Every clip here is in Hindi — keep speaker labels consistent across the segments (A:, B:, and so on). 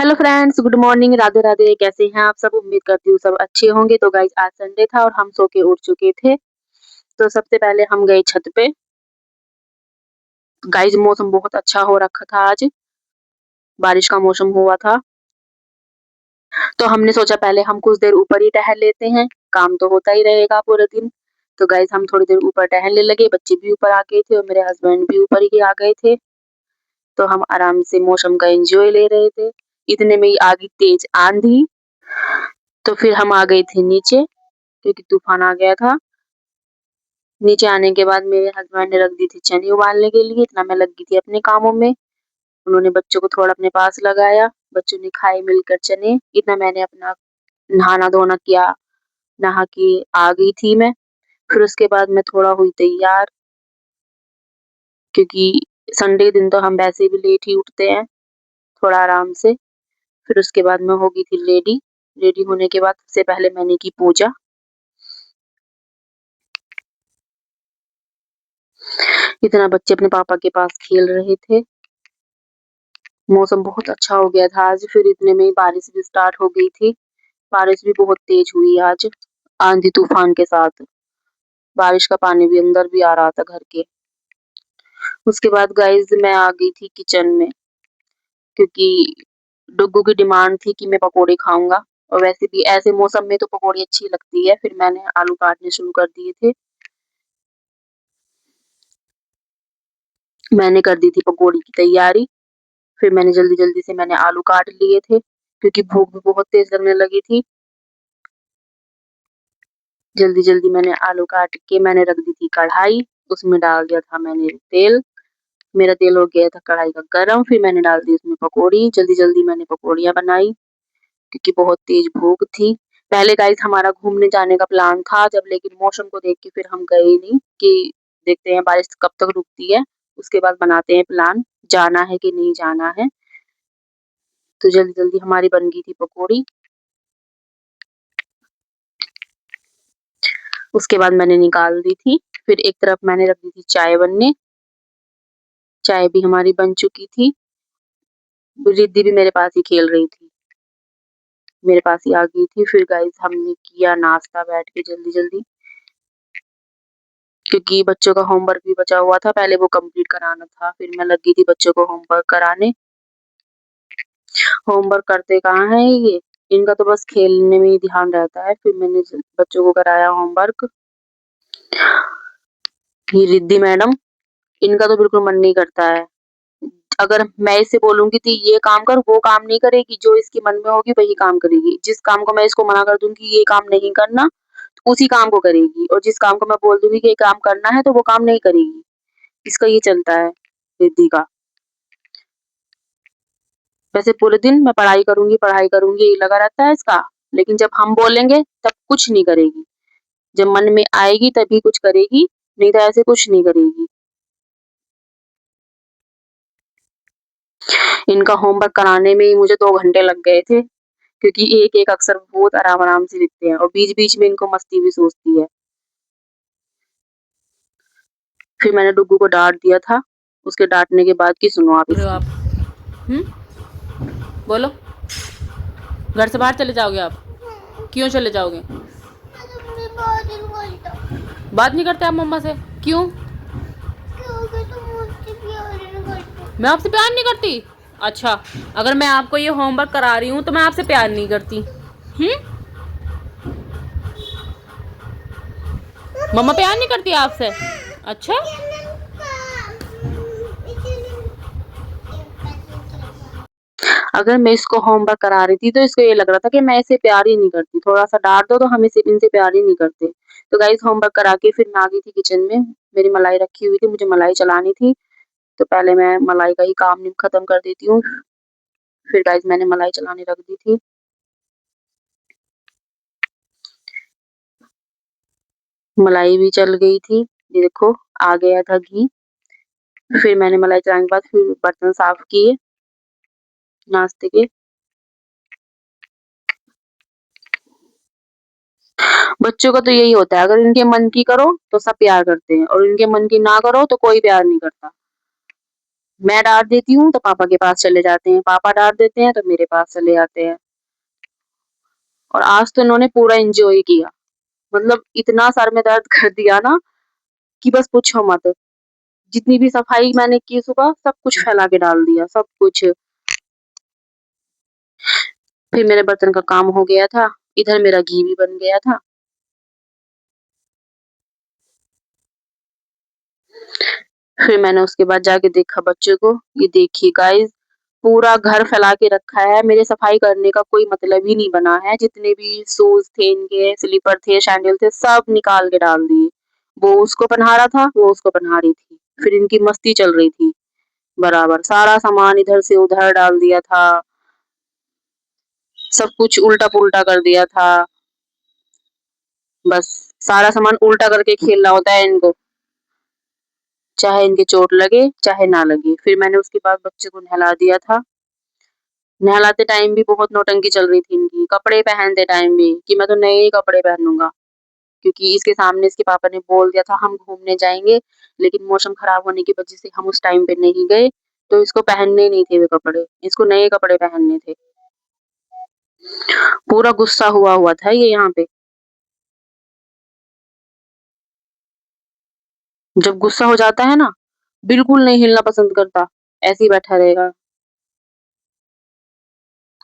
A: Hello friends, good morning, Radhe Radhe. कैसे हैं आप सब? उम्मीद करती हूँ सब अच्छे होंगे। तो गाइज आज संडे था और हम सो के उठ चुके थे। तो सबसे पहले हम गए छत पे। गाइज मौसम बहुत अच्छा हो रखा था आज, बारिश का मौसम हुआ था। तो हमने सोचा पहले हम कुछ देर ऊपर ही टहल लेते हैं, काम तो होता ही रहेगा पूरे दिन। तो गाइज हम थोड़ी देर ऊपर टहलने लगे, बच्चे भी ऊपर आ गए थे और मेरे हस्बैंड भी ऊपर ही आ गए थे। तो हम आराम से मौसम का एंजॉय ले रहे थे। इतने में ही आ गई तेज आंधी। तो फिर हम आ गए थे नीचे, क्योंकि तूफान आ गया था। नीचे आने के बाद मेरे हस्बैंड ने रख दी थी चने उबालने के लिए। इतना मैं लगी थी अपने कामों में। उन्होंने बच्चों को थोड़ा अपने पास लगाया, बच्चों ने खाए मिलकर चने। इतना मैंने अपना नहाना धोना किया, नहा के आ गई थी मैं। फिर उसके बाद मैं थोड़ा हुई तैयार, क्योंकि संडे दिन तो हम वैसे भी लेट ही उठते हैं, थोड़ा आराम से। फिर उसके बाद मैं हो गई थी रेडी। रेडी होने के बाद सबसे पहले मैंने की पूजा। इतना बच्चे अपने पापा के पास खेल रहे थे। मौसम बहुत अच्छा हो गया था आज। फिर इतने में ही बारिश भी स्टार्ट हो गई थी। बारिश भी बहुत तेज हुई आज, आंधी तूफान के साथ। बारिश का पानी भी अंदर भी आ रहा था घर के। उसके बाद गाइस मैं आ गई थी किचन में, क्योंकि डुग्गू की डिमांड थी कि मैं पकोड़े खाऊंगा। और वैसे भी ऐसे मौसम में तो पकोड़ी अच्छी लगती है। फिर मैंने आलू काटने शुरू कर दिए थे। मैंने कर दी थी पकोड़ी की तैयारी। फिर मैंने जल्दी जल्दी से मैंने आलू काट लिए थे, क्योंकि भूख भी बहुत तेज लगने लगी थी। जल्दी जल्दी मैंने आलू काट के मैंने रख दी थी कढ़ाई। उसमें डाल दिया था मैंने तेल। मेरा तेल हो गया था कढ़ाई का गरम। फिर मैंने डाल दी उसमें पकौड़ी। जल्दी जल्दी मैंने पकौड़ियाँ बनाई, क्योंकि बहुत तेज भूख थी। पहले गाइस हमारा घूमने जाने का प्लान था जब, लेकिन मौसम को देख के फिर हम गए ही नहीं, कि देखते हैं बारिश कब तक रुकती है, उसके बाद बनाते हैं प्लान, जाना है कि नहीं जाना है। तो जल्दी जल्दी हमारी बन गई थी पकौड़ी। उसके बाद मैंने निकाल दी थी। फिर एक तरफ मैंने रख दी थी चाय बनने। चाय भी हमारी बन चुकी थी। रिद्धि भी मेरे पास ही खेल रही थी, मेरे पास ही आ गई थी। फिर गाइस हमने किया नाश्ता बैठ के जल्दी जल्दी, क्योंकि बच्चों का होमवर्क भी बचा हुआ था, पहले वो कंप्लीट कराना था। फिर मैं लगी थी बच्चों को होमवर्क कराने। होमवर्क करते कहाँ है ये, इनका तो बस खेलने में ही ध्यान रहता है। फिर मैंने बच्चों को कराया होमवर्क। ये रिद्धि मैडम, इनका तो बिल्कुल मन नहीं करता है। अगर मैं इसे बोलूंगी कि ये काम कर, वो काम नहीं करेगी। जो इसके मन में होगी वही काम करेगी। जिस काम को मैं इसको मना कर दूंगी ये काम नहीं करना, तो उसी काम को करेगी। और जिस काम को मैं बोल दूंगी कि ये काम करना है, तो वो काम नहीं करेगी। इसका ये चलता है रिद्धि का। वैसे पूरे दिन मैं पढ़ाई करूंगी यही लगा रहता है इसका। लेकिन जब हम बोलेंगे तब कुछ नहीं करेगी। जब मन में आएगी तभी कुछ करेगी, नहीं तो ऐसे कुछ नहीं करेगी। इनका होमवर्क कराने में ही मुझे 2 घंटे लग गए थे, क्योंकि एक-एक अक्षर बहुत आराम-आराम से लिखते हैं और बीच-बीच में इनको मस्ती भी सूझती है। फिर मैंने डुग्गू को डाँट दिया था। उसके डाँटने के बाद की सुनो आप
B: रहे हो आप?
A: इसकी।
B: बोलो। घर से बाहर चले जाओगे आप? क्यों चले जाओगे? बात नहीं करते आप मम्मा से? क्यों? मैं आपसे प्यार नहीं करती? अच्छा, अगर मैं आपको ये होमवर्क करा रही हूँ तो मैं आपसे प्यार नहीं करती। मम्मा प्यार नहीं करती आपसे? अच्छा,
A: अगर मैं इसको होमवर्क करा रही थी तो इसको ये लग रहा था कि मैं इसे प्यार ही नहीं करती। थोड़ा-सा डाँट दो तो हम इनसे प्यार ही नहीं करते। तो गाइस होमवर्क करा के फिर मैं आ गई थी किचन में। मेरी मलाई रखी हुई थी, मुझे मलाई चलानी थी। तो पहले मैं मलाई का ही काम खत्म कर देती हूँ। फिर गाइस मैंने मलाई चलाने रख दी थी। मलाई भी चल गई थी। ये देखो आ गया था घी। फिर मैंने मलाई चलाने के बाद फिर बर्तन साफ किए नाश्ते के। बच्चों का तो यही होता है, अगर इनके मन की करो तो सब प्यार करते हैं और इनके मन की ना करो तो कोई प्यार नहीं करता। मैं डाँट देती हूँ तो पापा के पास चले जाते हैं, पापा डाँट देते हैं तो मेरे पास चले आते हैं। और आज तो इन्होंने पूरा एन्जॉय किया। मतलब इतना सर में दर्द कर दिया ना कि बस पूछो मत। जितनी भी सफाई मैंने की सुबह, सब कुछ फैला के डाल दिया, सब कुछ। फिर मेरे बर्तन का काम हो गया था, इधर मेरा घी भी बन गया था। फिर मैंने उसके बाद जाके देखा बच्चों को, ये देखिए गाइस पूरा घर फैला के रखा है, मेरे सफाई करने का कोई मतलब ही नहीं बना है। जितने भी शूज़ थे इनके, स्लीपर थे, सैंडल थे, सब निकाल के डाल दिए। वो उसको पहना रहा था, वो उसको पहना रही थी। फिर इनकी मस्ती चल रही थी बराबर। सारा सामान इधर से उधर डाल दिया था, सब कुछ उल्टा-पुल्टा कर दिया था। बस सारा सामान उल्टा करके खेलना होता है इनको, चाहे इनके चोट लगे, चाहे ना लगे। फिर मैंने उसके बाद बच्चे को नहला दिया था। नहलाते टाइम भी बहुत नौटंकी चल रही थी इनकी, कपड़े पहनते टाइम भी कि मैं तो नए ही कपड़े पहनूँगा, क्योंकि इसके सामने इसके पापा ने बोल दिया था हम घूमने जाएँगे, लेकिन मौसम खराब होने की वजह से हम उस टाइम पे नहीं गए, तो इसको पहनने ही नहीं थे वो कपड़े, इसको नए कपड़े पहनने थे। पूरा गुस्सा हुआ हुआ था ये यहाँ पे। जब गुस्सा हो जाता है ना, बिल्कुल नहीं हिलना पसंद करता, ऐसे ही बैठा रहेगा।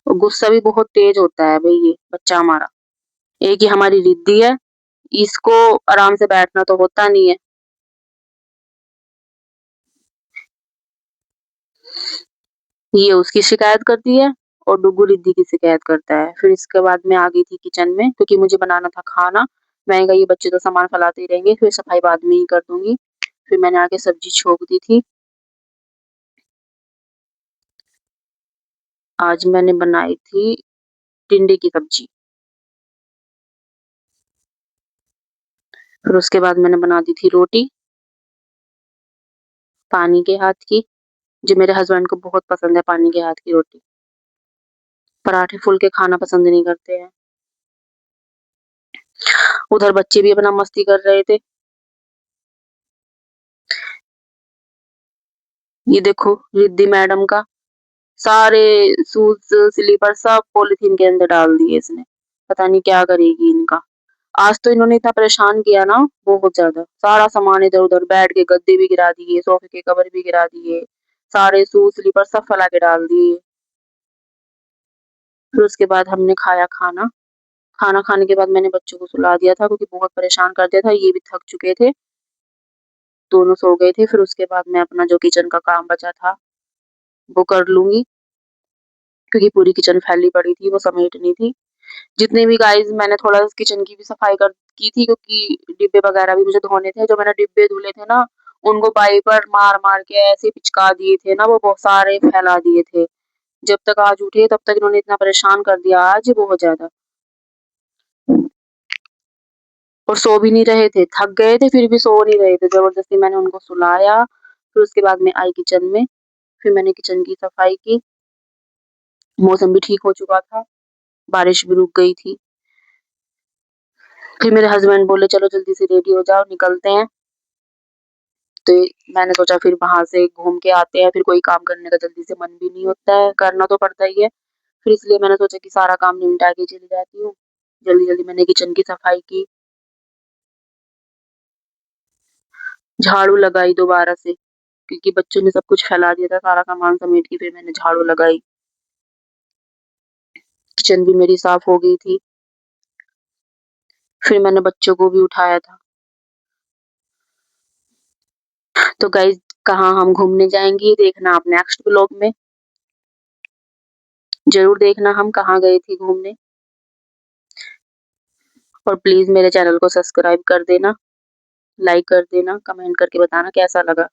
A: और गुस्सा भी बहुत तेज़ होता है भई ये बच्चा हमारा। एक ये हमारी रिद्धि है, इसको आराम से बैठना तो होता नहीं है। ये उसकी शिकायत करती है और डुगु रिद्धि की शिकायत करता है। फिर इसके बाद मैं आ गई थी किचन में क्योंकि मुझे बनाना था खाना। मैंने कहा ये बच्चे तो सामान फैलाते ही रहेंगे, फिर सफाई बाद में ही कर दूँगी। फिर मैंने आके सब्ज़ी छोंक दी थी। आज मैंने बनाई थी टिंडे की सब्ज़ी। फिर उसके बाद मैंने बना दी थी रोटी, पानी के हाथ की, जो मेरे हस्बैंड को बहुत पसंद है पानी के हाथ की रोटी। पराठे फुल के खाना पसंद नहीं करते हैं। उधर बच्चे भी अपना मस्ती कर रहे थे। ये देखो रिद्धि मैडम का सारे शूज़, स्लीपर सब पॉलीथीन के अंदर डाल दिए इसने। पता नहीं क्या करेगी इनका। आज तो इन्होंने इतना परेशान किया ना बहुत ज़्यादा। सारा सामान इधर-उधर बेड के गद्दे भी गिरा दिए, सोफ़े के कवर भी गिरा दिए, सारे शूज़, स्लीपर सब फैला के डाल दिए। फिर उसके बाद हमने खाया खाना। खाना खाने के बाद मैंने बच्चों को सुला दिया था क्योंकि बहुत परेशान कर दिया था, ये भी थक चुके थे। दोनों सो गए थे। फिर उसके बाद मैं अपना जो किचन का काम बचा था, वो कर लूँगी क्योंकि पूरी किचन फैली पड़ी थी, वो समेटनी थी। जितने भी गाइज़ मैंने थोड़ा किचन की भी सफाई कर की थी क्योंकि डिब्बे वगैरह भी मुझे धोने थे। जो मैंने डिब्बे धुले थे ना, उनको वाइपर मार-मार के ऐसे पिचका दिए थे ना, वो बहुत सारे फैला दिए थे। जब तक आज उठे तब तक इन्होंने इतना परेशान कर दिया आज बहुत ज़्यादा। और सो भी नहीं रहे थे, थक गए थे फिर भी सो नहीं रहे थे। ज़बरदस्ती मैंने उनको सुलाया, फिर उसके बाद मैं आई किचन में, फिर मैंने किचन की सफाई की। मौसम भी ठीक हो चुका था, बारिश भी रुक गई थी। फिर मेरे हस्बैंड बोले चलो जल्दी से रेडी हो जाओ निकलते हैं। तो मैंने सोचा फिर वहाँ से घूम के आते हैं, फिर कोई काम करने का जल्दी से मन भी नहीं होता है, करना तो पड़ता ही है। फिर इसलिए मैंने सोचा कि सारा काम निपटा के चली जाती हूँ। जल्दी-जल्दी मैंने किचन की सफाई की, झाड़ू लगाई दोबारा से क्योंकि बच्चों ने सब कुछ फैला दिया था, सारा सामान समेट के फिर मैंने झाड़ू लगाई। किचन भी मेरी साफ हो गई थी। फिर मैंने बच्चों को भी उठाया था। तो गाइज़ कहाँ हम घूमने जाएँगे, ये देखना आप नेक्स्ट व्लॉग में। ज़रूर देखना हम कहाँ गए थे घूमने और प्लीज़ मेरे चैनल को सब्सक्राइब कर देना, लाइक कर देना, कमेंट करके बताना कैसा लगा।